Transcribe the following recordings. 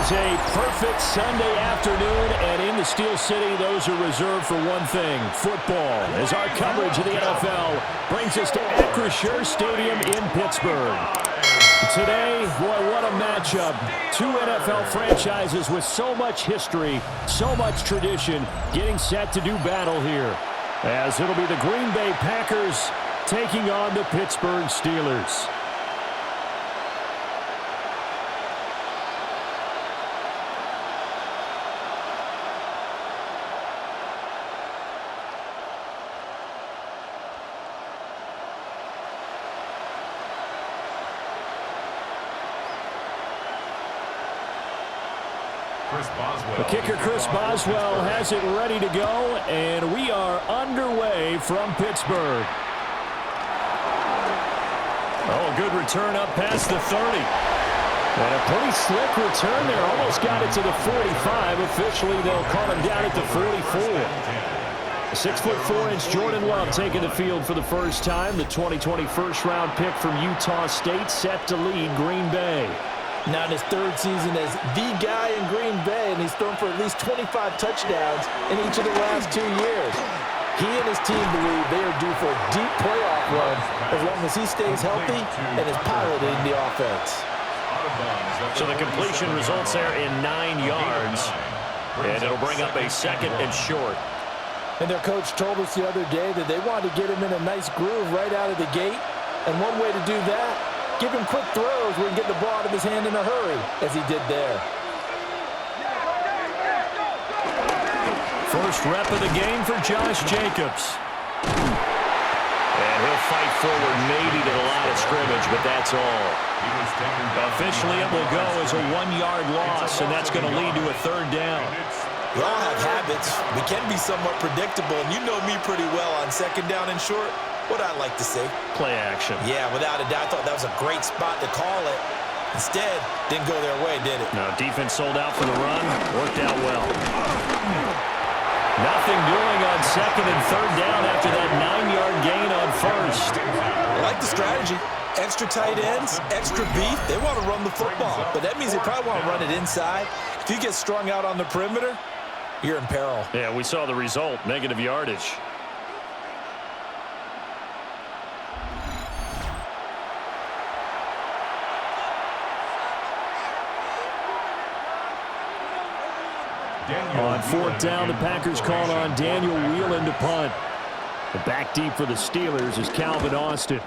is a perfect Sunday afternoon, and in the Steel City, those are reserved for one thing, football, as our coverage of the NFL brings us to Acrisure Stadium in Pittsburgh. Today, boy, what a matchup. Two NFL franchises with so much history, so much tradition, getting set to do battle here, as it'll be the Green Bay Packers taking on the Pittsburgh Steelers. The kicker, Chris Boswell, has it ready to go, and we are underway from Pittsburgh. Oh, good return up past the 30. And a pretty slick return there. Almost got it to the 45. Officially, they'll call him down at the 44. 6'4" Jordan Love taking the field for the first time. The 2020 first-round pick from Utah State set to lead Green Bay. Now in his third season as the guy in Green Bay, and he's thrown for at least 25 touchdowns in each of the last 2 years. He and his team believe they are due for a deep playoff run as long as he stays healthy and is piloting the offense. So the completion results there in 9 yards, and it'll bring up a second and short. And their coach told us the other day that they wanted to get him in a nice groove right out of the gate, and one way to do that, give him quick throws where he can get the ball out of his hand in a hurry, as he did there. First rep of the game for Josh Jacobs. And he'll fight forward maybe to the line of scrimmage, but that's all. Officially, it will go as a 1-yard loss, and that's going to lead to a third down. We all have habits. We can be somewhat predictable, and you know me pretty well on second down and short. What I like to say. Play action. Yeah, without a doubt, I thought that was a great spot to call it. Instead, didn't go their way, did it? No, defense sold out for the run. Worked out well. Nothing doing on second and third down after that 9-yard gain on first. I like the strategy. Extra tight ends, extra beef. They want to run the football, but that means they probably want to run it inside. If you get strung out on the perimeter, you're in peril. Yeah, we saw the result, negative yardage. On fourth down, the Packers called on Daniel Whelan to punt. The back deep for the Steelers is Calvin Austin.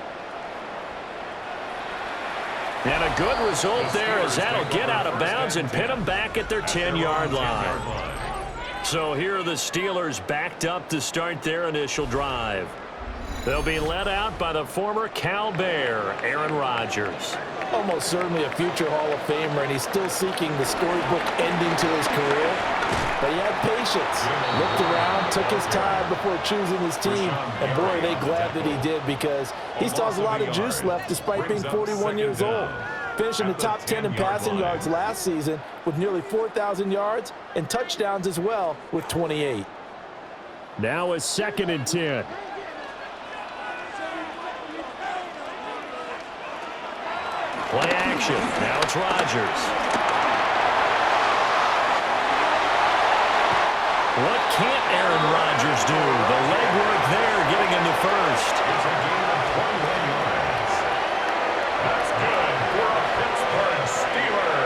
And a good result there as that'll get out of bounds and pin them back at their 10-yard line. So here are the Steelers backed up to start their initial drive. They'll be led out by the former Cal Bear, Aaron Rodgers. Almost certainly a future Hall of Famer, and he's still seeking the storybook ending to his career. But he had patience, looked around, took his time before choosing his team. And boy, are they glad that he did, because he still has a lot of juice left despite being 41 years old. Finishing the top 10 in passing yards last season with nearly 4,000 yards and touchdowns as well with 28. Now a second and 10. Play action. Now it's Rodgers. What can't Aaron Rodgers do? The legwork there getting him to first. It's a gain of 21 yards. That's good for a Pittsburgh Steeler.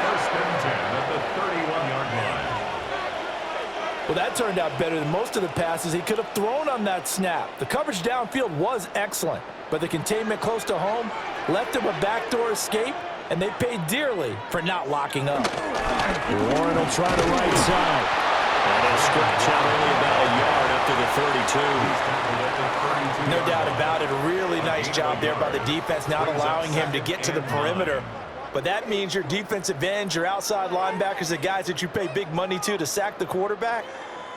First and 10 at the 31-yard line. Well, that turned out better than most of the passes he could have thrown on that snap. The coverage downfield was excellent, but the containment close to home left him a backdoor escape, and they paid dearly for not locking up. Warren will try the right side. And he'll scratch out only about a yard up to the 32. No doubt about it. A really nice job there by the defense, not allowing him to get to the perimeter. But that means your defensive ends, your outside linebackers, the guys that you pay big money to sack the quarterback,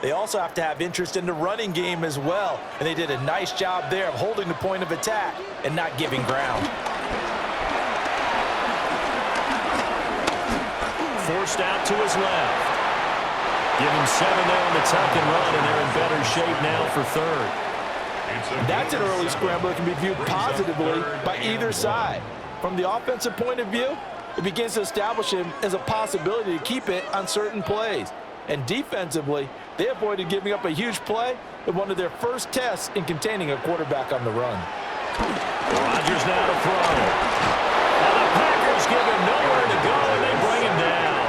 they also have to have interest in the running game as well. And they did a nice job there of holding the point of attack and not giving ground. Forced out to his left. Give him 7 there on the tuck and run, and they're in better shape now for third. That's an early scramble that can be viewed positively by either side. From the offensive point of view, it begins to establish him as a possibility to keep it on certain plays. And defensively, they avoided giving up a huge play in one of their first tests in containing a quarterback on the run. Rodgers now to throw. And the Packers give him nowhere to go, and they bring him down.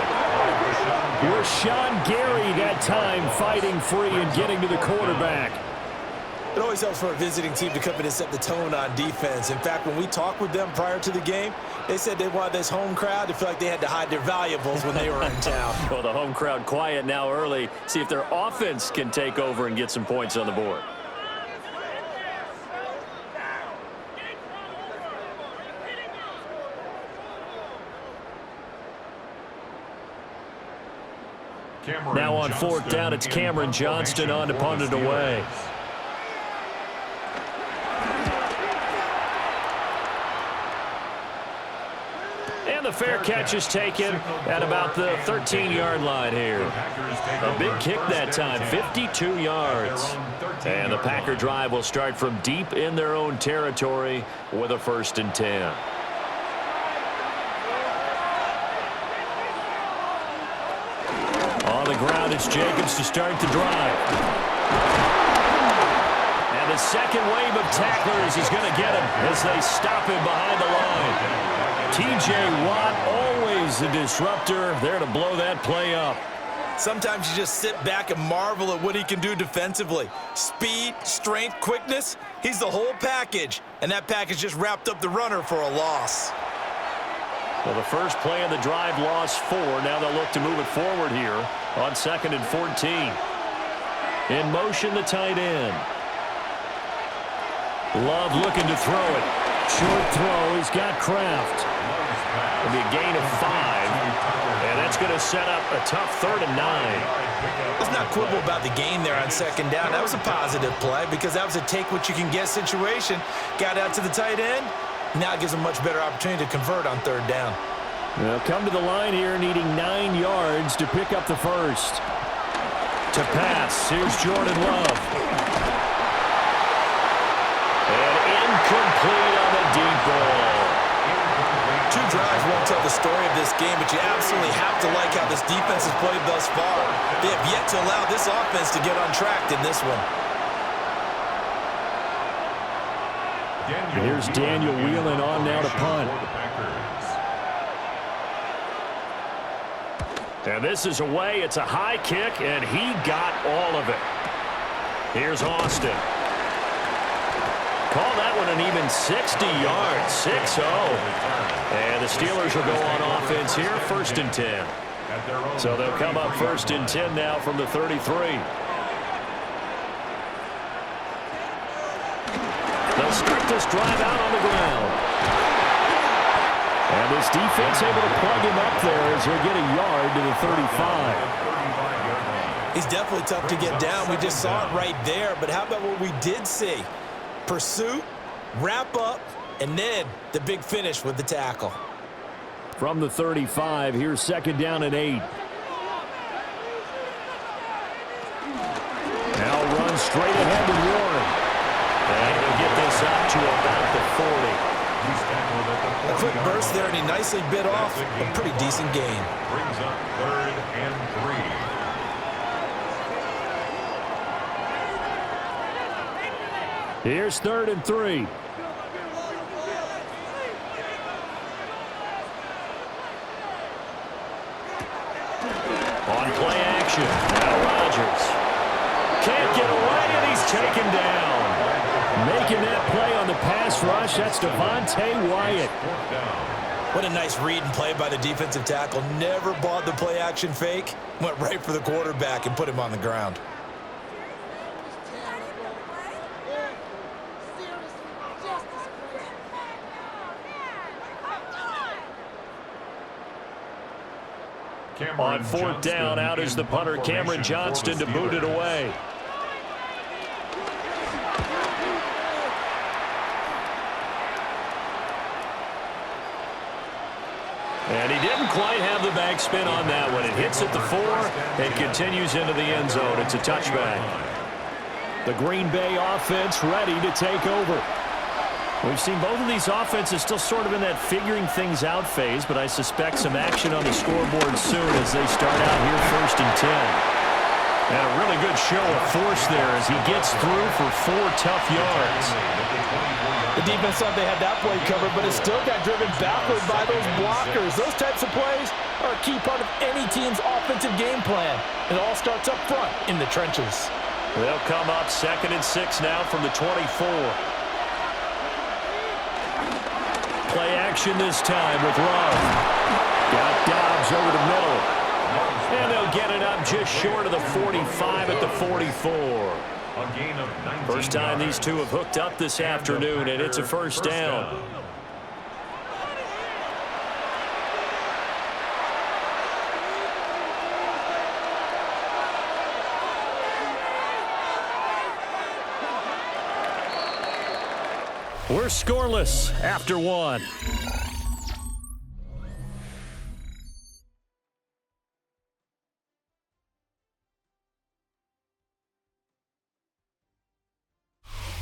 Rashawn Gary that time fighting free and getting to the quarterback. It always helps for a visiting team to come in and set the tone on defense. In fact, when we talked with them prior to the game, they said they wanted this home crowd to feel like they had to hide their valuables when they were in town. Well, the home crowd quiet now early. See if their offense can take over and get some points on the board. Now on fourth down, it's Cameron Johnston on to punt it away. And the fair catch is taken at about the 13-yard line here. A big kick that time, 52 yards. And the Packer drive will start from deep in their own territory with a 1st and 10. On the ground, it's Jacobs to start the drive. And the second wave of tacklers is going to get him as they stop him behind the line. T.J. Watt, always a disruptor, there to blow that play up. Sometimes you just sit back and marvel at what he can do defensively. Speed, strength, quickness, he's the whole package. And that package just wrapped up the runner for a loss. Well, the first play of the drive lost 4. Now they'll look to move it forward here on 2nd and 14. In motion, the tight end. Love looking to throw it. Short throw, he's got Kraft. It'll be a gain of 5. And that's going to set up a tough 3rd and 9. Let's not quibble about the gain there on 2nd down. That was a positive play because that was a take-what-you-can-get situation. Got out to the tight end. Now it gives them a much better opportunity to convert on 3rd down. They'll come to the line here needing 9 yards to pick up the first. To pass, here's Jordan Love. And incomplete on the deep ball. 2 drives won't tell the story of this game, but you absolutely have to like how this defense has played thus far. They have yet to allow this offense to get untracked in this one. Here's Daniel wheeling on now to punt. And this is away. It's a high kick, and he got all of it. Here's Austin. Call that one an even 60 yards, 6-0. And the Steelers will go on offense here, 1st and 10. So they'll come up 1st and 10 now from the 33. They'll start this drive out on the ground. And this defense able to plug him up there as he'll get a yard to the 35. He's definitely tough to get down. We just saw it right there. But how about what we did see? Pursuit, wrap up, and then the big finish with the tackle. From the 35, here's 2nd down and 8. Now run straight ahead to Warren. And he'll get this out to about the 40. A quick burst there, and he nicely bit off a pretty decent gain. Brings up 3rd and 3. Here's 3rd and 3. On play action, now Rodgers. Can't get away, and he's taken down. Making that play on the pass rush, that's Devontae Wyatt. What a nice read and play by the defensive tackle. Never bought the play action fake. Went right for the quarterback and put him on the ground. On 4th down, out is the punter, Cameron Johnston, to boot it away. And he didn't quite have the backspin on that one. It hits at the 4 and continues into the end zone. It's a touchback. The Green Bay offense ready to take over. We've seen both of these offenses still sort of in that figuring things out phase, but I suspect some action on the scoreboard soon as they start out here 1st and 10. And a really good show of force there as he gets through for 4 tough yards. The defense thought they had that play covered, but it still got driven backward by those blockers. Those types of plays are a key part of any team's offensive game plan. It all starts up front in the trenches. They'll come up 2nd and 6 now from the 24. Play action this time with Love. Got Dobbs over the middle. And they'll get it up just short of the 45 at the 44. First time these two have hooked up this afternoon, and it's a first down. We're scoreless after 1.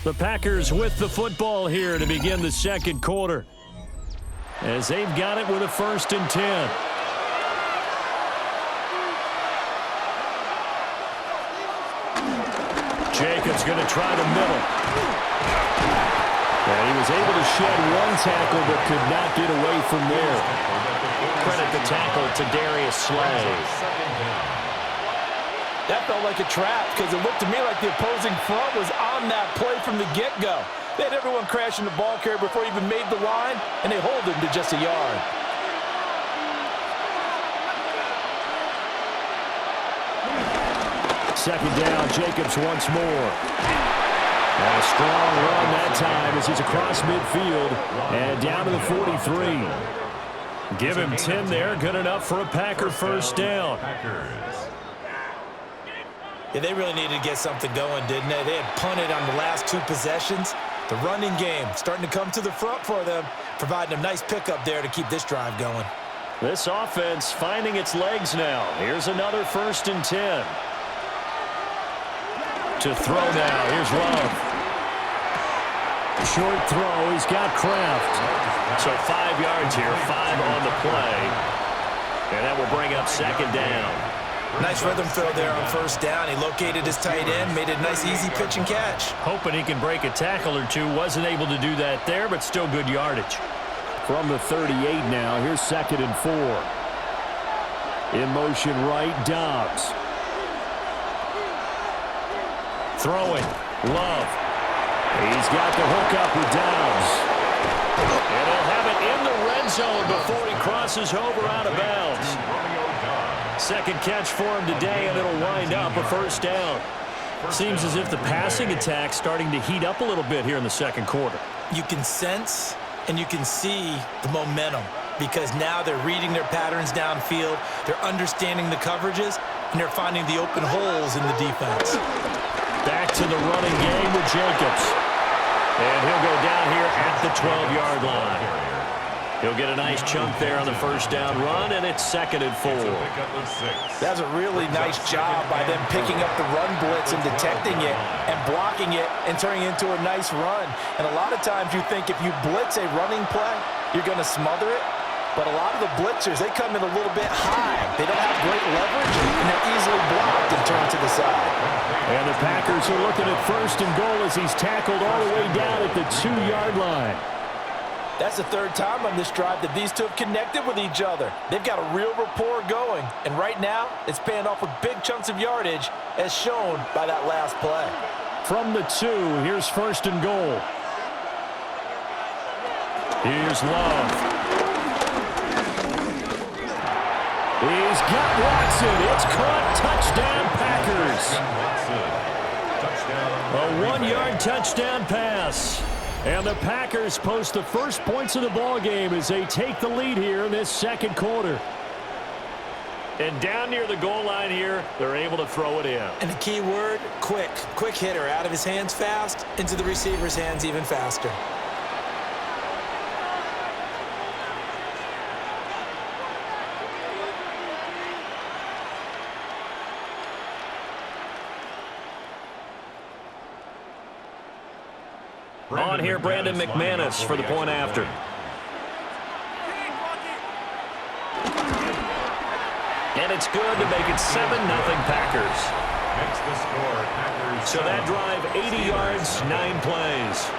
The Packers with the football here to begin the second quarter, as they've got it with a 1st and 10. Jacobs going to try the middle. And he was able to shed 1 tackle but could not get away from there. Credit the tackle to Darius Slay. That felt like a trap because it looked to me like the opposing front was on that play from the get-go. They had everyone crashing the ball carrier before he even made the line, and they hold him to just a yard. Second down, Jacobs once more. And a strong run that time as he's across midfield and down to the 43. Give him 10 there, good enough for a Packer first down. Yeah, they really needed to get something going, didn't they? They had punted on the last 2 possessions. The running game starting to come to the front for them, providing a nice pickup there to keep this drive going. This offense finding its legs now. Here's another 1st and 10. To throw now, here's Love. Short throw, he's got Kraft. So 5 yards here, 5 on the play. And that will bring up 2nd down. Nice rhythm throw there on 1st down. He located his tight end, made it a nice easy pitch and catch. Hoping he can break a tackle or two. Wasn't able to do that there, but still good yardage. From the 38 now, here's 2nd and 4. In motion right, Dobbs. Throwing, Love. He's got the hook up with Dobbs. And he'll have it in the red zone before he crosses over out of bounds. 2nd catch for him today, and it'll wind up a 1st down. Seems as if the passing attack's starting to heat up a little bit here in the second quarter. You can sense and you can see the momentum because now they're reading their patterns downfield, they're understanding the coverages, and they're finding the open holes in the defense. Back to the running game with Jacobs. And he'll go down here at the 12-yard line. He'll get a nice chunk there on the 1st down run, and it's 2nd and 4. That's a really nice job by them picking up the run blitz and detecting it and blocking it and turning it into a nice run. And a lot of times you think if you blitz a running play, you're going to smother it. But a lot of the blitzers, they come in a little bit high. They don't have great leverage, and they're easily blocked and turned to the side. And the Packers are looking at 1st and goal as he's tackled all the way down at the 2-yard line. That's the 3rd time on this drive that these two have connected with each other. They've got a real rapport going, and right now it's paying off with big chunks of yardage as shown by that last play. From the 2, here's 1st and goal. Here's Love. He's got Watson. It's caught. Touchdown, Packers. A 1-yard touchdown pass. And the Packers post the first points of the ball game as they take the lead here in this second quarter. And down near the goal line here, they're able to throw it in. And the key word, quick. Quick hitter, out of his hands fast, into the receiver's hands even faster. On punt here, Brandon McManus for the point after. And it's good to make it 7-0 Packers. Makes the score, Packers. So that drive, 80 yards, 9 plays.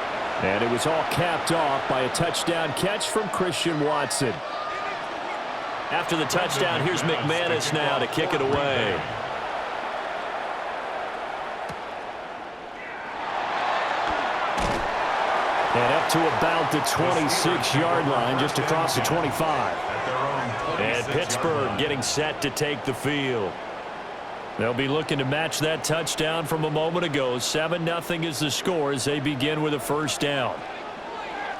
And it was all capped off by a touchdown catch from Christian Watson. After the touchdown, here's McManus now to kick it away. And up to about the 26-yard line, just across the 25. And Pittsburgh getting set to take the field. They'll be looking to match that touchdown from a moment ago. 7-0 is the score as they begin with a first down.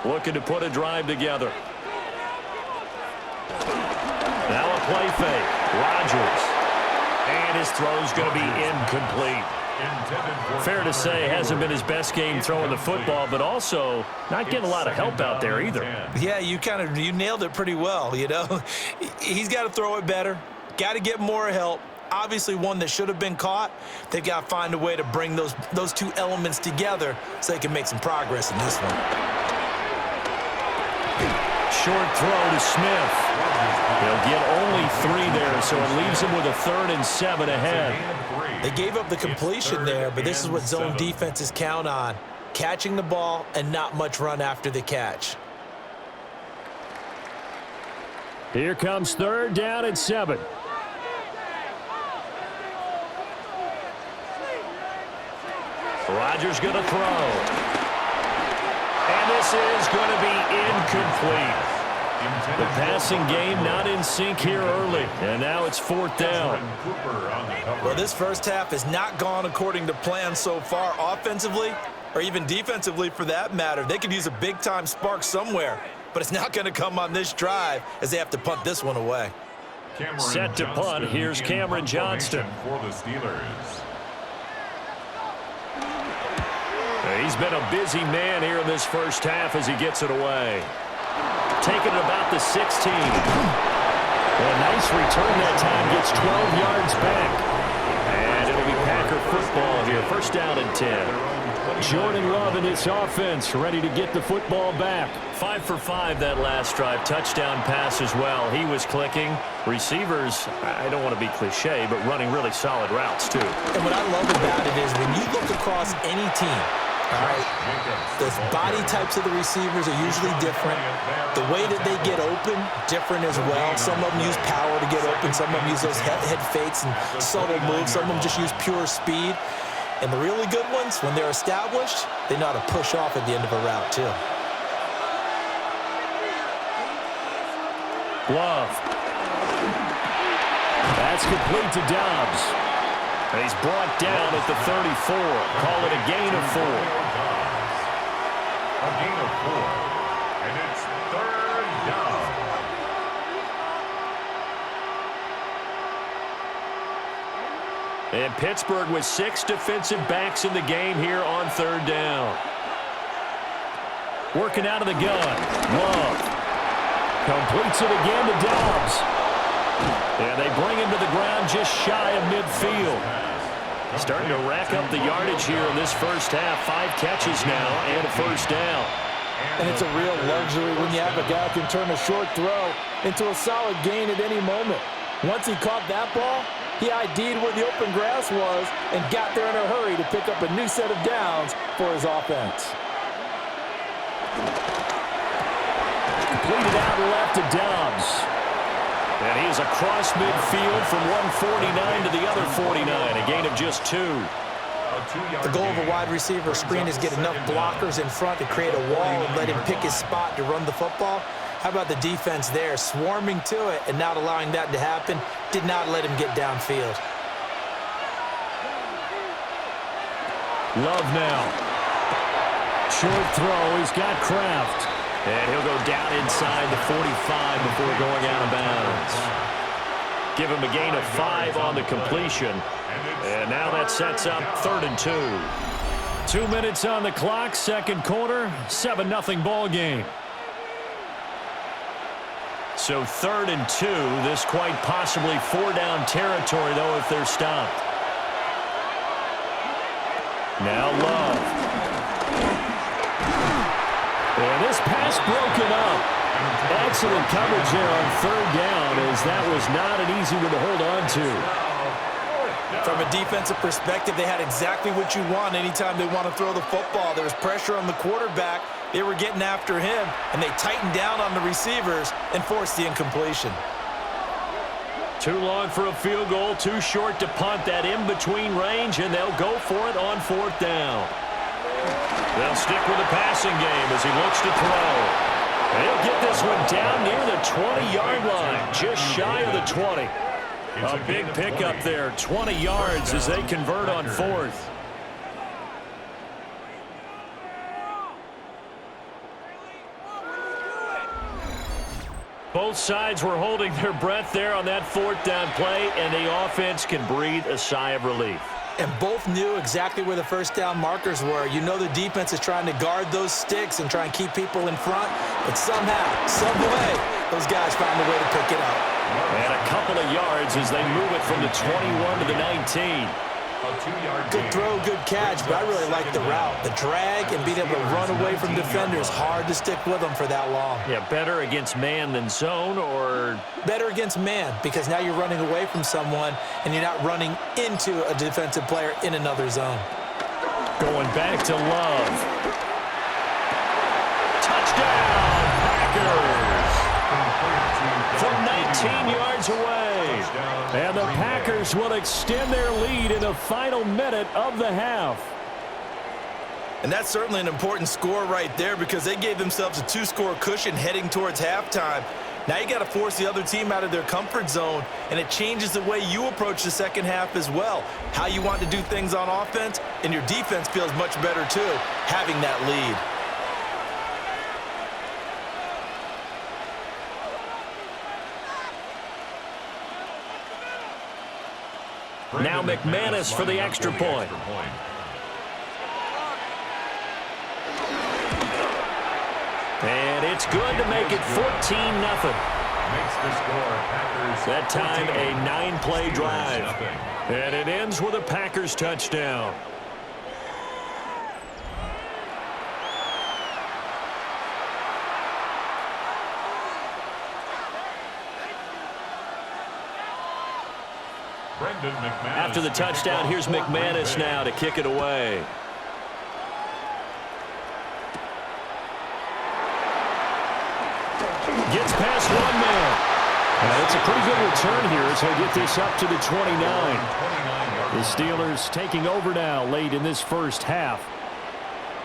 Looking to put a drive together. Now a play fake. Rodgers. And his throw's going to be incomplete. Fair to say, hasn't been his best game throwing the football, but also not getting a lot of help out there either. Yeah, you nailed it pretty well, you know. He's got to throw it better. Got to get more help. Obviously one that should have been caught. They've got to find a way to bring those two elements together so they can make some progress in this one. Short throw to Smith. He'll get only 3 there, so it leaves him with a 3rd and 7 ahead. They gave up the completion there, but this is what zone defenses count on. Catching the ball and not much run after the catch. Here comes 3rd down and 7. Rodgers going to throw. And this is going to be incomplete. The passing game not in sync here early. And now it's 4th down. Well, this first half has not gone according to plan so far offensively or even defensively for that matter. They could use a big-time spark somewhere, but it's not going to come on this drive as they have to punt this one away. Set to punt. Here's Cameron Johnston. For the Steelers. He's been a busy man here in this first half as he gets it away. Taking it about the 16. A nice return that time. Gets 12 yards back. And it'll be Packer football here. First down and 10. Jordan Love in this offense ready to get the football back. 5 for 5 that last drive. Touchdown pass as well. He was clicking. Receivers, I don't want to be cliche, but running really solid routes too. And what I love about it is when you look across any team, all right, the body types of the receivers are usually different. The way that they get open, different as well. Some of them use power to get open. Some of them use those head fakes and subtle moves. Some of them just use pure speed. And the really good ones, when they're established, they know how to push off at the end of a route, too. Love. That's complete to Dobbs. And he's brought down at the 34. Call it a gain of 4. A gain of 4. And it's 3rd down. And Pittsburgh with 6 defensive backs in the game here on 3rd down. Working out of the gun. Love. Completes it again to Dobbs. And they bring him to the ground just shy of midfield. Starting to rack up the yardage here in this first half. 5 catches now and a first down. And it's a real luxury when you have a guy who can turn a short throw into a solid gain at any moment. Once he caught that ball, he ID'd where the open grass was and got there in a hurry to pick up a new set of downs for his offense. Completed out left to Dobbs. And he's across midfield from 149 to the other 49. A gain of just 2. The goal of a wide receiver screen is get enough blockers in front to create a wall and let him pick his spot to run the football. How about the defense there, swarming to it and not allowing that to happen? Did not let him get downfield. Love now. Short throw. He's got Kraft. And he'll go down inside the 45 before going out of bounds. Give him a gain of 5 on the completion. And now that sets up 3rd and 2. 2 minutes on the clock, second quarter, 7-0 ball game. So 3rd and 2, this quite possibly 4-down territory, though, if they're stopped. Now Love. this pass broken up. Excellent coverage there on third down, as that was not an easy one to hold on to. From a defensive perspective, they had exactly what you want anytime they want to throw the football. There was pressure on the quarterback. They were getting after him, and they tightened down on the receivers and forced the incompletion. Too long for a field goal, too short to punt. That in-between range, and they'll go for it on fourth down. They'll stick with the passing game as he looks to throw. He'll get this one down near the 20-yard line, just shy of the 20. A big pickup there, 20 yards as they convert on fourth. Both sides were holding their breath there on that fourth down play, and the offense can breathe a sigh of relief. And both knew exactly where the first down markers were. You know the defense is trying to guard those sticks and try and keep people in front, but somehow, some way, those guys found a way to pick it up. And a couple of yards as they move it from the 21 to the 19. Good throw, good catch, but I really like the route. The drag and being able to run away from defenders, hard to stick with them for that long. Yeah, better against man than zone, or? Better against man, because now you're running away from someone and you're not running into a defensive player in another zone. Going back to Love. Touchdown, Packers! From 19 yards away. And the Packers will extend their lead in the final minute of the half. And that's certainly an important score right there, because they gave themselves a 2-score cushion heading towards halftime. Now you got to force the other team out of their comfort zone, and it changes the way you approach the second half as well. How you want to do things on offense, and your defense feels much better too, having that lead. Now McManus for the extra point. And it's good to make it 14-0. That time a 9-play drive. And it ends with a Packers touchdown. After the touchdown, here's McManus now to kick it away. Gets past one man. It's a pretty good return here as he'll get this up to the 29. The Steelers taking over now late in this first half.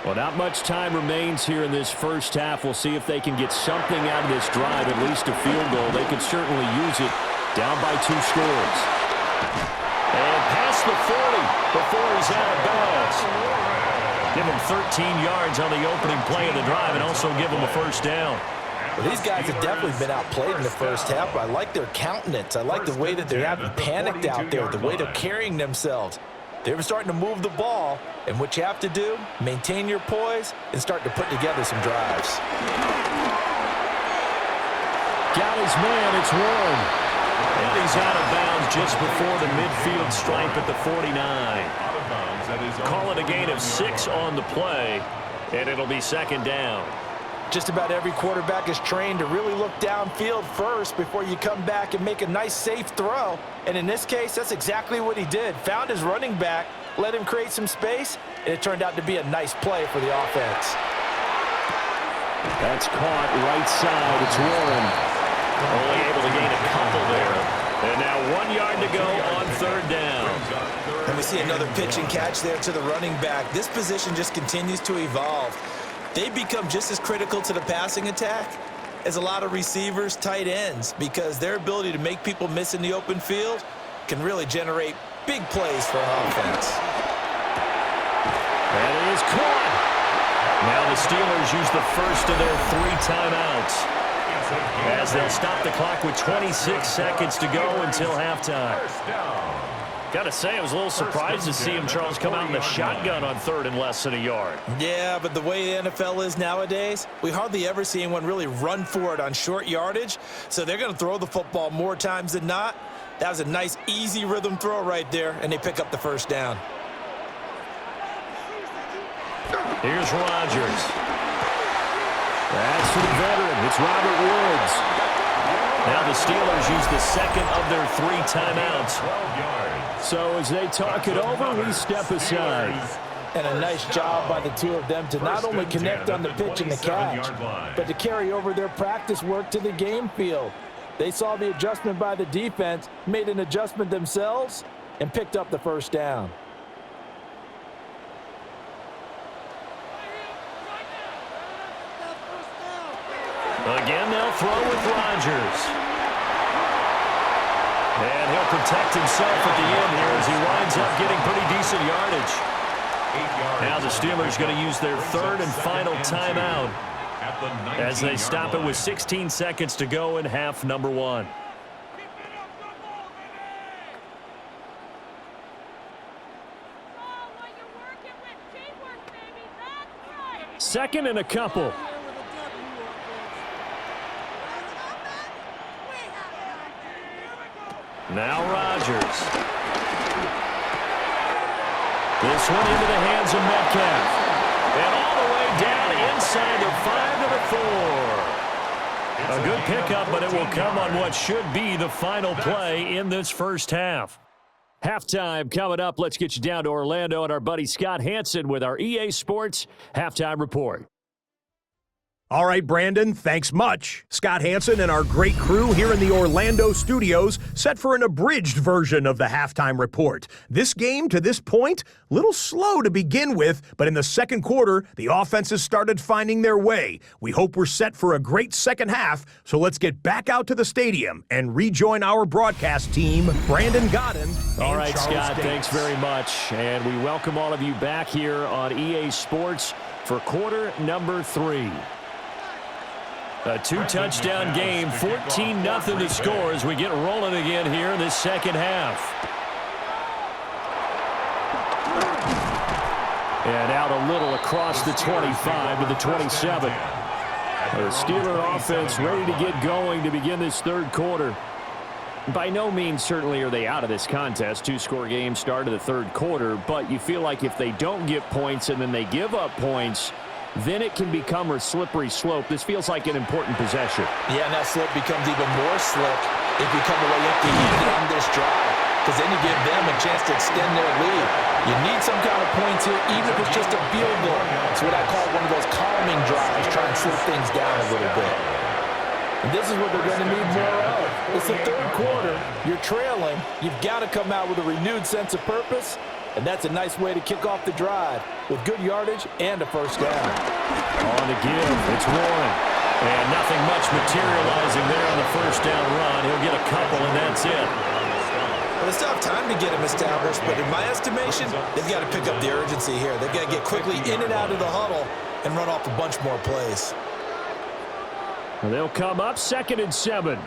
Well, not much time remains here in this first half. We'll see if they can get something out of this drive, at least a field goal. They can certainly use it down by 2 scores. And past the 40 before he's out of bounds. Give him 13 yards on the opening play of the drive and also give him a first down. Well, these guys have definitely been outplayed in the first half, but I like their countenance. I like the way that they haven't panicked out there, the way they're carrying themselves. They're starting to move the ball, and what you have to do, maintain your poise and start to put together some drives. Got his man, it's Warren. And he's out of bounds just before the midfield stripe at the 49. Call it a gain of 6 on the play, and it'll be second down. Just about every quarterback is trained to really look downfield first before you come back and make a nice, safe throw. And in this case, that's exactly what he did. Found his running back, let him create some space, and it turned out to be a nice play for the offense. That's caught right side. It's Warren. Only able to gain a couple there. And now 1 yard to go on third down. And we see another pitch and catch there to the running back. This position just continues to evolve. They become just as critical to the passing attack as a lot of receivers, tight ends, because their ability to make people miss in the open field can really generate big plays for an offense. And it is caught. Now the Steelers use the first of their 3 timeouts, as they'll stop the clock with 26 seconds to go until halftime. Got to say, I was a little surprised to see him, Charles, come out in the shotgun on third and less than a yard. Yeah, but the way the NFL is nowadays, we hardly ever see anyone really run for it on short yardage, so they're going to throw the football more times than not. That was a nice, easy rhythm throw right there, and they pick up the first down. Here's Rodgers. That's for the veteran. It's Robert Woods. Now the Steelers use the second of their 3 timeouts. So as they talk it over, we step aside. And a nice job by the two of them to not only connect on the pitch and the catch, but to carry over their practice work to the game field. They saw the adjustment by the defense, made an adjustment themselves, and picked up the first down. Again, they'll throw with Rodgers. And he'll protect himself at the end here as he winds up getting pretty decent yardage. Now the Steelers going to use their 3rd and final timeout as they stop it with 16 seconds to go in half number 1. Second and a couple. Now Rodgers. This one into the hands of Metcalf. And all the way down inside the 5 to the 4. A good pickup, but it will come on what should be the final play in this first half. Halftime coming up. Let's get you down to Orlando and our buddy Scott Hansen with our EA Sports Halftime Report. All right, Brandon, thanks much. Scott Hansen and our great crew here in the Orlando studios set for an abridged version of the halftime report. This game, to this point, a little slow to begin with, but in the second quarter, the offenses started finding their way. We hope we're set for a great second half, so let's get back out to the stadium and rejoin our broadcast team, Brandon Godden. All right, Scott, thanks very much. And we welcome all of you back here on EA Sports for quarter number 3. A 2-touchdown game, 14-0 to score as we get rolling again here in this second half. And out a little across the 25 to the 27. The Steeler offense ready to get going to begin this third quarter. By no means certainly are they out of this contest. 2-score game start of the third quarter, but you feel like if they don't get points and then they give up points, then it can become a slippery slope. This feels like an important possession. Yeah, and that slope becomes even more slick if you come away empty-handed on this drive, because then you give them a chance to extend their lead. You need some kind of points here, even if it's just a field goal. It's what I call one of those calming drives, try and slow things down a little bit. And this is what they're going to need more of. It's the third quarter. You're trailing. You've got to come out with a renewed sense of purpose. And that's a nice way to kick off the drive with good yardage and a first down. On the give, it's Warren. And nothing much materializing there on the first down run. He'll get a couple, and that's it. Well, they still have time to get him established, but in my estimation, they've got to pick up the urgency here. They've got to get quickly in and out of the huddle and run off a bunch more plays. And they'll come up 2nd and 7.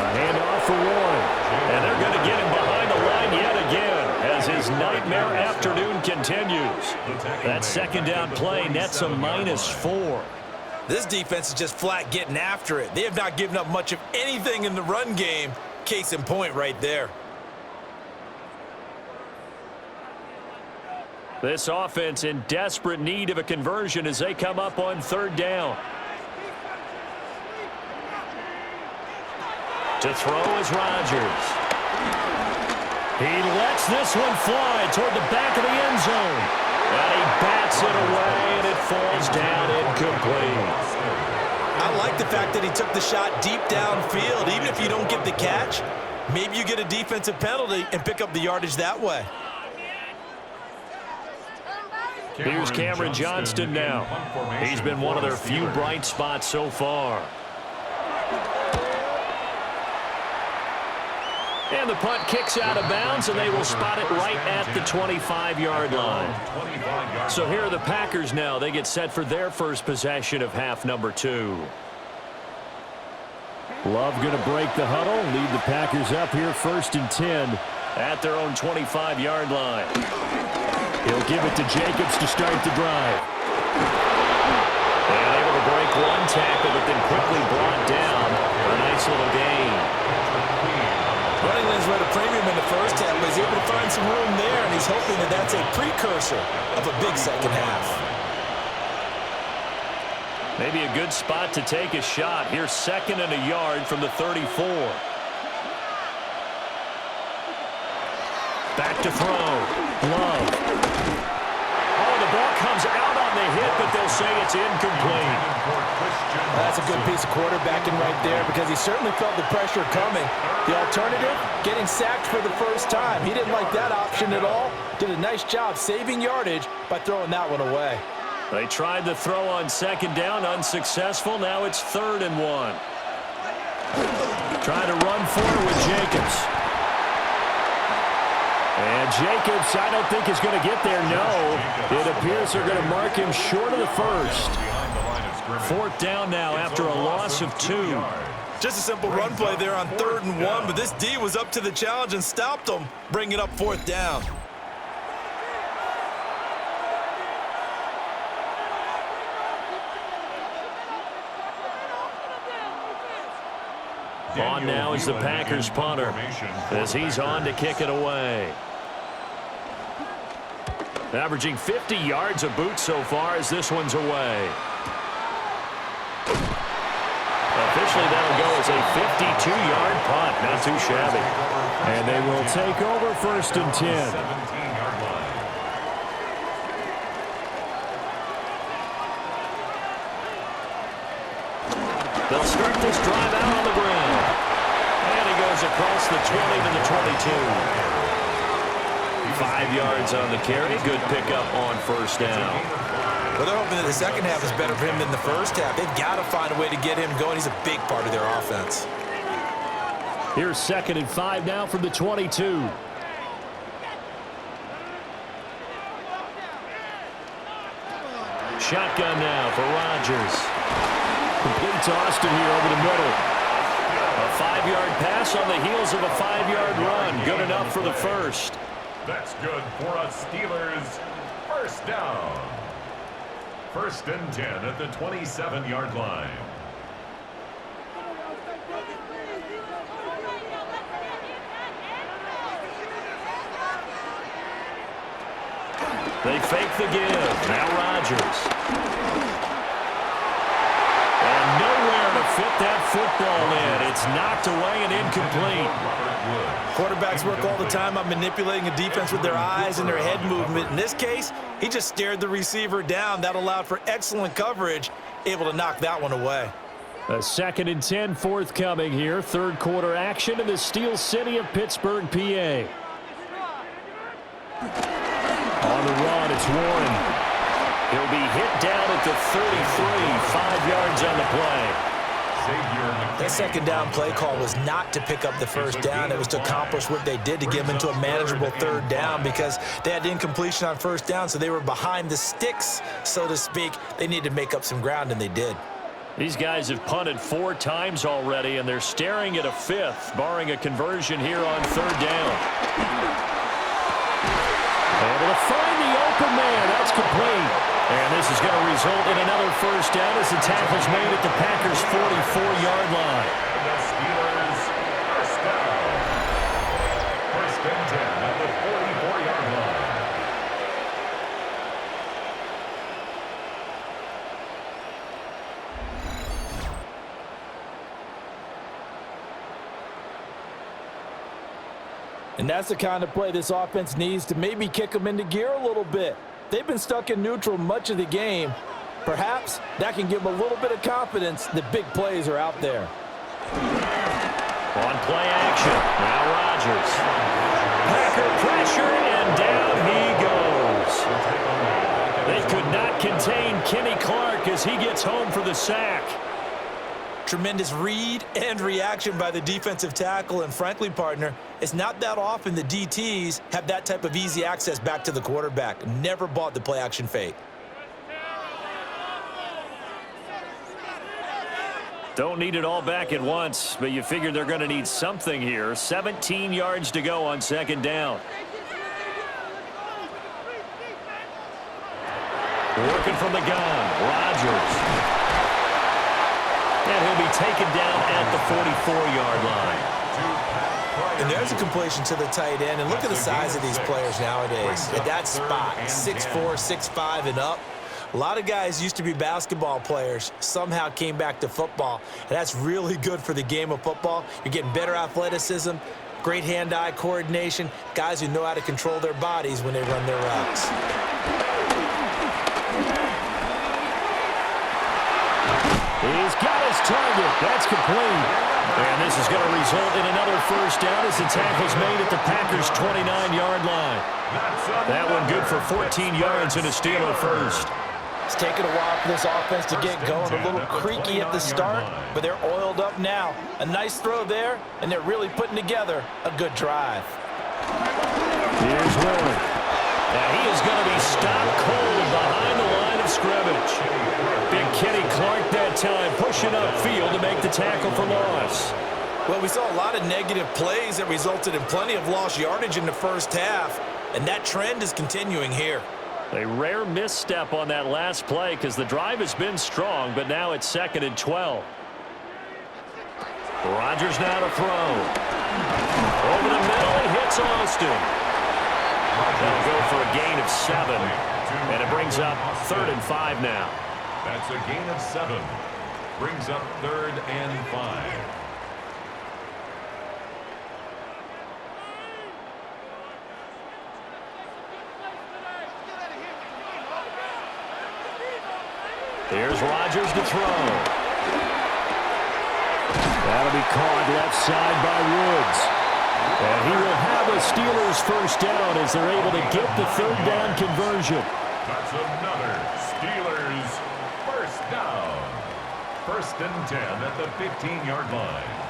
Handoff for Warren. And they're going to get him behind the line yet again as his nightmare afternoon continues. That second down play nets a -4. This defense is just flat getting after it. They have not given up much of anything in the run game. Case in point right there. This offense in desperate need of a conversion as they come up on 3rd down. To throw is Rodgers. He lets this one fly toward the back of the end zone. And he bats it away, and it falls down incomplete. I like the fact that he took the shot deep downfield. Even if you don't get the catch, maybe you get a defensive penalty and pick up the yardage that way. Here's Cameron Johnston now. He's been one of their few bright spots so far. And the punt kicks out of bounds, and they will spot it right at the 25-yard line. So here are the Packers now. They get set for their first possession of half number 2. Love going to break the huddle, lead the Packers up here 1st and 10 at their own 25-yard line. He'll give it to Jacobs to start the drive. And able to break one tackle, but then quickly brought down for a nice little gain. Running lanes were at a premium in the first half, but he's able to find some room there, and he's hoping that that's a precursor of a big second half. Maybe a good spot to take a shot. Here's 2nd and a yard from the 34. Back to throw. Love. Oh, the ball comes out on the hit, but they'll say it's incomplete. That's a good piece of quarterbacking right there because he certainly felt the pressure coming. The alternative, getting sacked for the first time. He didn't like that option at all. Did a nice job saving yardage by throwing that one away. They tried the throw on 2nd down, unsuccessful. Now it's 3rd and 1. Trying to run forward with Jacobs. And Jacobs, I don't think is going to get there. No, it appears they're going to mark him short of the first. 4th down now after a loss of 2. Just a simple run play there on 3rd and 1, but this D was up to the challenge and stopped them, bringing up 4th down. On now is the Packers punter as he's on to kick it away. Averaging 50 yards a boot so far as this one's away. Officially, that'll go as a 52-yard punt. Not too shabby. And they will take over 1st and 10. They'll start this drive out on the ground. And he goes across the 20 to the 22. 5 yards on the carry. Good pickup on 1st down. Well, they're hoping that the second half is better for him than the first half. They've got to find a way to get him going. He's a big part of their offense. Here's 2nd and 5 now from the 22. Shotgun now for Rodgers. Complete to Austin here over the middle. A 5-yard pass on the heels of a 5-yard run. Good enough for the first. That's good for us Steelers. 1st down. 1st and 10 at the 27-yard line. They fake the give. Now Rodgers. And nowhere to fit that football in. It's knocked away and incomplete. Quarterbacks work all the time on manipulating a defense with their eyes and their head movement. In this case, he just stared the receiver down. That allowed for excellent coverage, able to knock that one away. A 2nd and 10 forthcoming here. 3rd quarter action in the steel city of Pittsburgh, PA. On the run, it's Warren. He'll be hit down at the 33, 5 yards on the play. That 2nd down play call was not to pick up the 1st down. It was to accomplish what they did to get them into a manageable 3rd down because they had incompletion on 1st down, so they were behind the sticks, so to speak. They needed to make up some ground, and they did. These guys have punted 4 times already, and they're staring at a 5th, barring a conversion here on 3rd down. Able to find the open man. That's complete. And this is going to result in another 1st down as the tackle's made at the Packers' 44-yard line. The Steelers 1st down. 1st and 10 at the 44-yard line. And that's the kind of play this offense needs to maybe kick them into gear a little bit. They've been stuck in neutral much of the game. Perhaps that can give them a little bit of confidence that big plays are out there. On play action, now Rodgers. Packer pressure, and down he goes. They could not contain Kenny Clark as he gets home for the sack. Tremendous read and reaction by the defensive tackle, and frankly, partner, it's not that often the DTs have that type of easy access back to the quarterback. Never bought the play action fake. Don't need it all back at once, but you figure they're going to need something here. 17 yards to go on 2nd down. Working from the gun, Rodgers. And he'll be taken down at the 44-yard line. And there's a completion to the tight end. And look at the size of these players nowadays. At that spot, 6'4", 6'5", and up. A lot of guys used to be basketball players, somehow came back to football. And that's really good for the game of football. You're getting better athleticism, great hand-eye coordination, guys who know how to control their bodies when they run their routes. He's got his target. That's complete. And this is going to result in another first down as the tackle's made at the Packers' 29-yard line. That one good for 14 yards and a Steeler first. It's taken a while for this offense to get going. A little creaky at the start, but they're oiled up now. A nice throw there, and they're really putting together a good drive. Here's Willard. Now he is going to be stopped cold behind the line of scrimmage. Big Kenny Clark that time pushing upfield to make the tackle for loss. Well, we saw a lot of negative plays that resulted in plenty of lost yardage in the first half, and that trend is continuing here. A rare misstep on that last play because the drive has been strong, but now it's 2nd and 12. Rodgers now to throw. Over the middle, he hits Austin. They'll go for a gain of 7, and it brings up 3rd and 5 now. That's a gain of 7. Brings up 3rd and 5. Here's Rodgers to throw. That'll be caught left side by Woods. And he will have a Steelers first down as they're able to get the 3rd down conversion. That's another Steelers first down. 1st and 10 at the 15-yard line.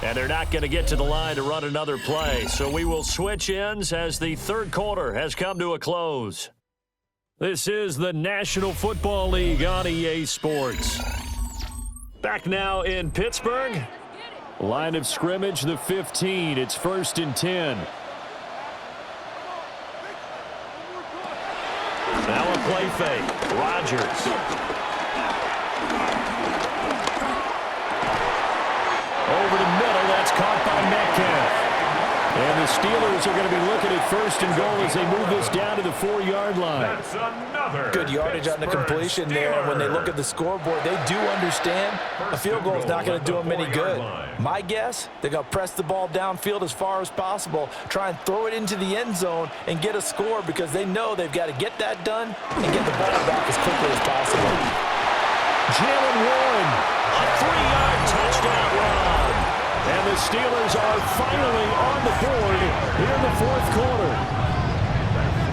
And they're not going to get to the line to run another play. So we will switch ends as the 3rd quarter has come to a close. This is the National Football League on EA Sports. Back now in Pittsburgh. Line of scrimmage, the 15. It's 1st and 10. Now a play fake. Rodgers. Over the middle, that's caught by Metcalf. And the Steelers are going to be looking at 1st and goal as they move this down to the 4-yard line. That's another Good yardage on the completion there. When they look at the scoreboard, they do understand a field goal is not going to do them any good. My guess, they're going to press the ball downfield as far as possible, try and throw it into the end zone and get a score because they know they've got to get that done and get the ball back as quickly as possible. Jalen Warren, a 3-yard touchdown run. And the Steelers are finally on the board here in the 4th quarter.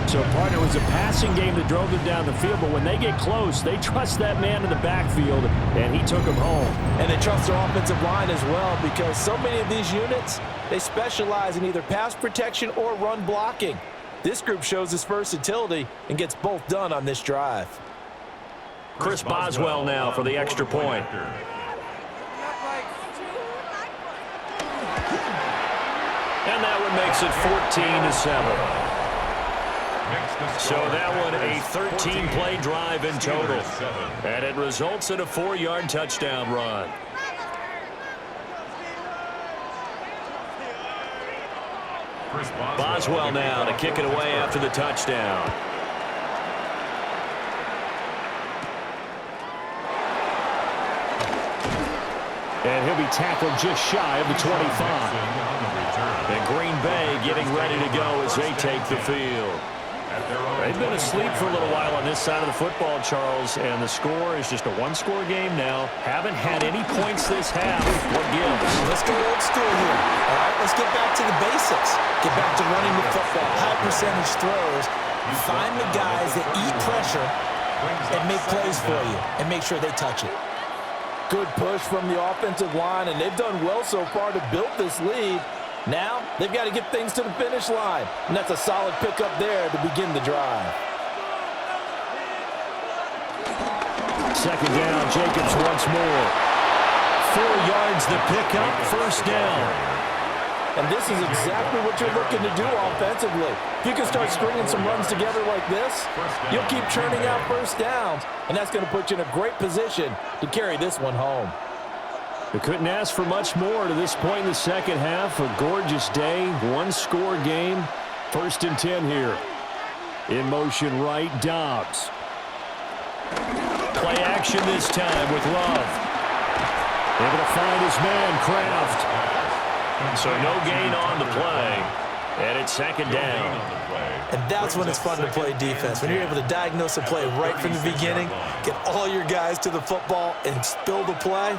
So, partner, it was a passing game that drove them down the field, but when they get close, they trust that man in the backfield, and he took him home. And they trust their offensive line as well because so many of these units, they specialize in either pass protection or run blocking. This group shows its versatility and gets both done on this drive. Chris Boswell now for the extra point. And that one makes it 14-7. So that one a 13-play drive in total. And it results in a 4-yard touchdown run. Boswell now to kick it away after the touchdown. And he'll be tackled just shy of the 25. And Green Bay getting ready to go as they take the field. They've been asleep for a little while on this side of the football, Charles, and the score is just a 1-score game now. Haven't had any points this half. What gives? Let's go old school here. All right, let's get back to the basics. Get back to running the football, high percentage throws. Find the guys that eat pressure and make plays for you and make sure they touch it. Good push from the offensive line, and they've done well so far to build this lead. Now, they've got to get things to the finish line, and that's a solid pickup there to begin the drive. 2nd down, Jacobs once more. 4 yards the pickup, 1st down. And this is exactly what you're looking to do offensively. If you can start stringing some runs together like this, you'll keep churning out first downs, and that's going to put you in a great position to carry this one home. We couldn't ask for much more to this point in the second half. A gorgeous day, one-score game. 1st and 10 here. In motion right, Dobbs. Play action this time with Love. Able to find his man, Kraft. So no gain on the play. And it's 2nd down. And that's when it's fun to play defense. When you're able to diagnose a play right from the beginning, get all your guys to the football and spill the play,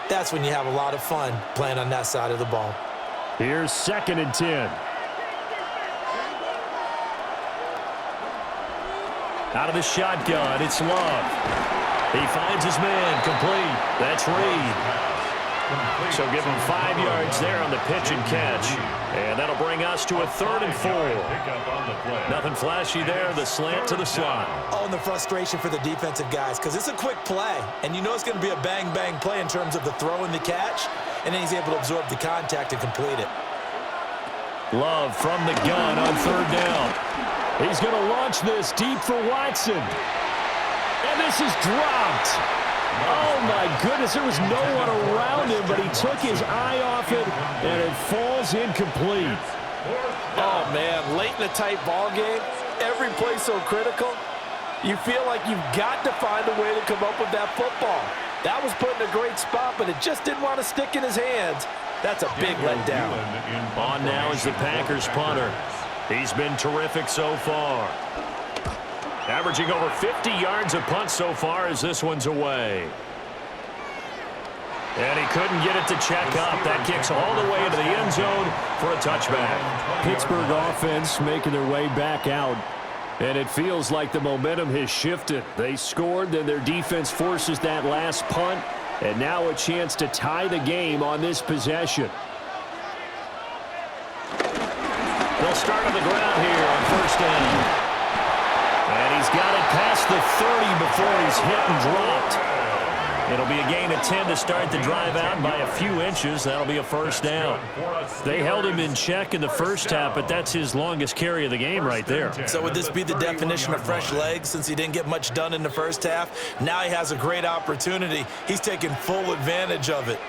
that's when you have a lot of fun playing on that side of the ball. Here's 2nd and 10. Out of the shotgun, it's Love. He finds his man, complete. That's Reed. So give him 5 yards there on the pitch and catch. And that'll bring us to a 3rd and 4. Nothing flashy there, the slant to the slot. Oh, and the frustration for the defensive guys, because it's a quick play, and you know it's going to be a bang-bang play in terms of the throw and the catch, and then he's able to absorb the contact and complete it. Love from the gun on 3rd down. He's going to launch this deep for Watson. And this is dropped. Oh, my goodness, there was no one around him, but he took his eye off it, and it falls incomplete. Oh, man, late in a tight ball game, every play so critical, you feel like you've got to find a way to come up with that football. That was put in a great spot, but it just didn't want to stick in his hands. That's a big letdown. On now is the Packers punter. He's been terrific so far. Averaging over 50 yards a punt so far as this one's away. And he couldn't get it to check up. That kicks all the way into the end zone for a touchback. Pittsburgh offense making their way back out. And it feels like the momentum has shifted. They scored, then their defense forces that last punt. And now a chance to tie the game on this possession. They'll start on the ground here on 1st down. And he's got it past the 30 before he's hit and dropped. It'll be a gain of 10 to start the drive out by a few inches. That'll be a 1st down. They held him in check in the first half, but that's his longest carry of the game right there. So would this be the definition of fresh legs since he didn't get much done in the first half? Now he has a great opportunity. He's taking full advantage of it.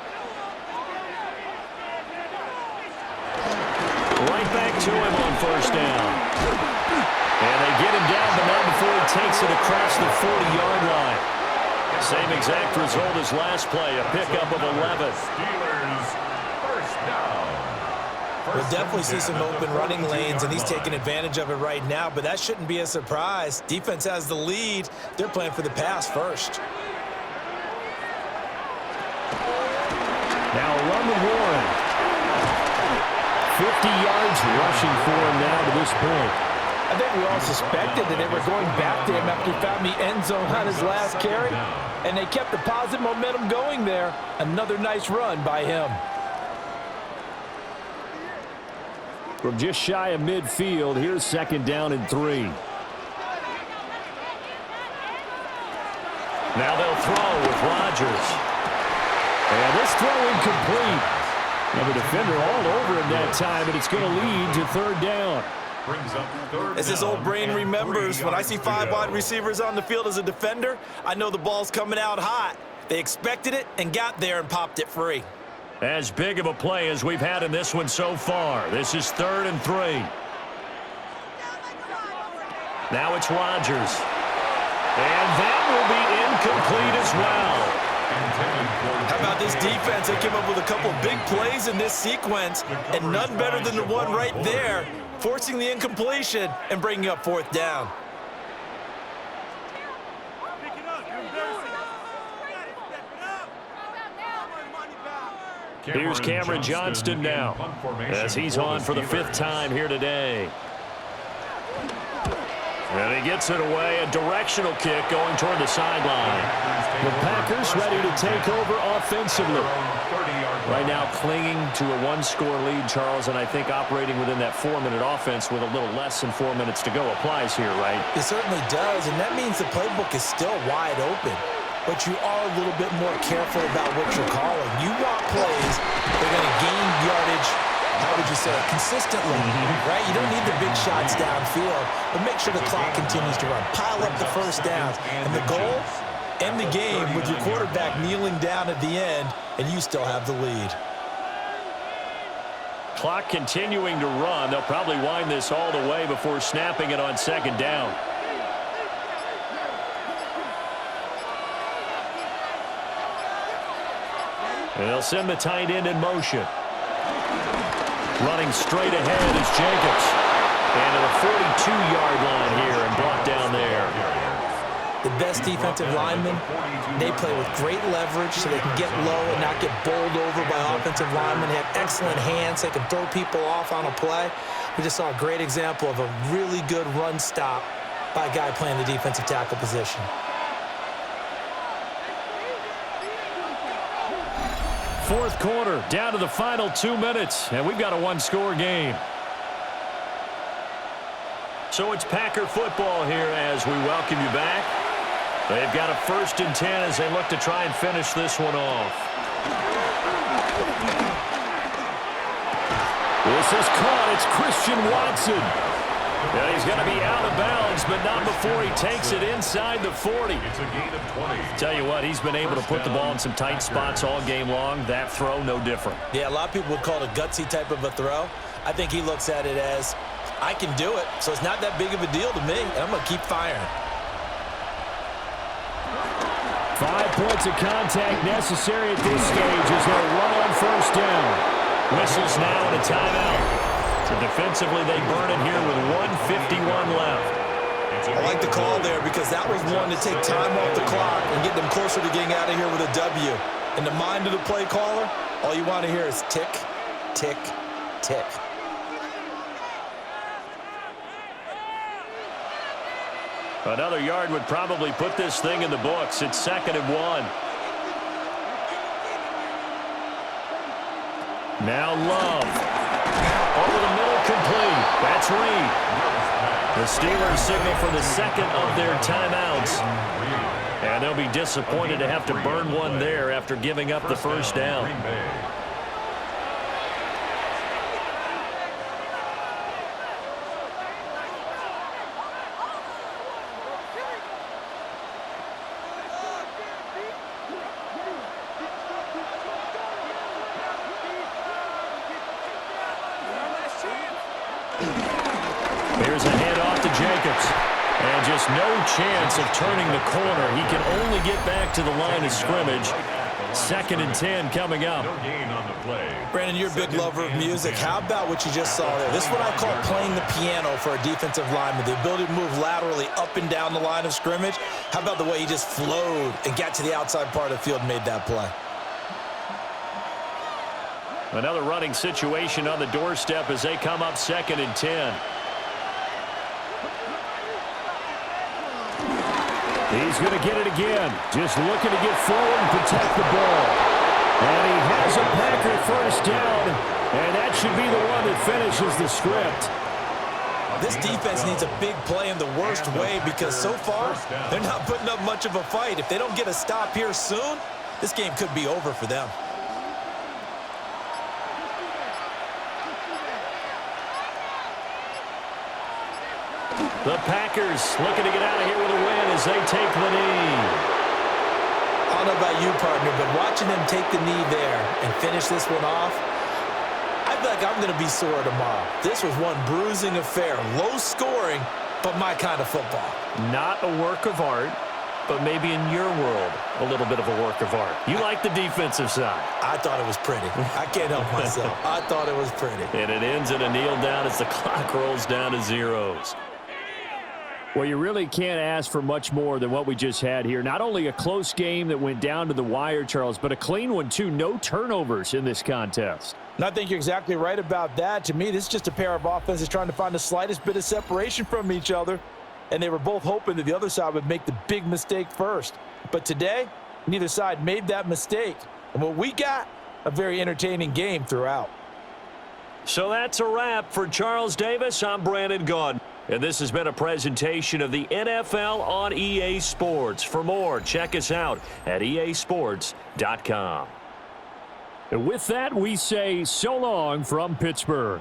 Right back to him on 1st down. And they get him down, but not before he takes it across the 40-yard line. Same exact result as last play, a pickup of 11. We'll definitely see some open running lanes, and he's taking advantage of it right now, but that shouldn't be a surprise. Defense has the lead. They're playing for the pass first. Now run to Warren. 50 yards rushing for him now to this point. I think we all suspected that they were going back to him after he found the end zone on his last carry, and they kept the positive momentum going there. Another nice run by him. From just shy of midfield, here's 2nd down and 3. Now they'll throw with Rodgers. And this throw incomplete. And the defender all over him that time, and it's going to lead to 3rd down. As his old brain remembers, when I see 5 wide receivers on the field as a defender, I know the ball's coming out hot. They expected it and got there and popped it free. As big of a play as we've had in this one so far. This is 3rd and 3. Now it's Rodgers. And that will be incomplete as well. How about this defense? They came up with a couple big plays in this sequence, and none better than the one right there, forcing the incompletion and bringing up 4th down. Here's Cameron Johnston now, as he's on for the 5th time here today. And he gets it away, a directional kick going toward the sideline. The Packers ready to take over offensively. Right now clinging to a 1-score lead, Charles, and I think operating within that 4-minute offense with a little less than 4 minutes to go applies here, right? It certainly does, and that means the playbook is still wide open. But you are a little bit more careful about what you're calling. You want plays that are going to gain yardage how would you say it, consistently, right? You don't need the big shots downfield, but make sure the clock continues to run. Pile up the first downs. And the goal, end the game with your quarterback kneeling down at the end, and you still have the lead. Clock continuing to run. They'll probably wind this all the way before snapping it on second down. And they'll send the tight end in motion. Running straight ahead is Jacobs. And to the 42-yard line here and brought down there. The best defensive linemen, they play with great leverage so they can get low and not get bowled over by offensive linemen. They have excellent hands. They can throw people off on a play. We just saw a great example of a really good run stop by a guy playing the defensive tackle position. Fourth quarter, down to the final 2 minutes, and we've got a one-score game. So it's Packer football here as we welcome you back. They've got a 1st and 10 as they look to try and finish this one off. This is caught. It's Christian Watson. And he's going to be out of bounds, but not before he takes it inside the 40. It's a gain of 20. Tell you what, he's been able to put the ball in some tight spots all game long. That throw, no different. Yeah, a lot of people would call it a gutsy type of a throw. I think he looks at it as, I can do it, so it's not that big of a deal to me, and I'm going to keep firing. 5 points of contact necessary at this stage as they'll run on 1st down. Whistles now and a timeout. So defensively, they burn it here with 1:51 left. I like the call there because that was one to take time off the clock and get them closer to getting out of here with a W. In the mind of the play caller, all you want to hear is tick, tick, tick. Another yard would probably put this thing in the books. It's 2nd and 1. Now Love. Over the middle, complete. That's Reed. The Steelers signal for the 2nd of their timeouts. And they'll be disappointed to have to burn one there after giving up the 1st down. Here's a handoff to Jacobs. And just no chance of turning the corner. He can only get back to the line of scrimmage. 2nd and 10 coming up. No gain on the play. Brandon, you're a big lover of music. How about what you just saw there? This is what I call playing the piano for a defensive lineman. The ability to move laterally up and down the line of scrimmage. How about the way he just flowed and got to the outside part of the field and made that play? Another running situation on the doorstep as they come up 2nd and 10. He's going to get it again. Just looking to get forward and protect the ball. And he has a Packer 1st down. And that should be the one that finishes the script. This defense needs a big play in the worst way because so far, they're not putting up much of a fight. If they don't get a stop here soon, this game could be over for them. The Packers looking to get out of here with a win as they take the knee. I don't know about you, partner, but watching them take the knee there and finish this one off, I feel like I'm going to be sore tomorrow. This was one bruising affair. Low scoring, but my kind of football. Not a work of art, but maybe in your world, a little bit of a work of art. You like the defensive side. I thought it was pretty. I can't help myself. I thought it was pretty. And it ends in a kneel down as the clock rolls down to zeros. Well, you really can't ask for much more than what we just had here. Not only a close game that went down to the wire, Charles, but a clean one, too. No turnovers in this contest. And I think you're exactly right about that. To me, this is just a pair of offenses trying to find the slightest bit of separation from each other. And they were both hoping that the other side would make the big mistake first. But today, neither side made that mistake. And what we got, a very entertaining game throughout. So that's a wrap for Charles Davis. I'm Brandon Gaudin. And this has been a presentation of the NFL on EA Sports. For more, check us out at easports.com. And with that, we say so long from Pittsburgh.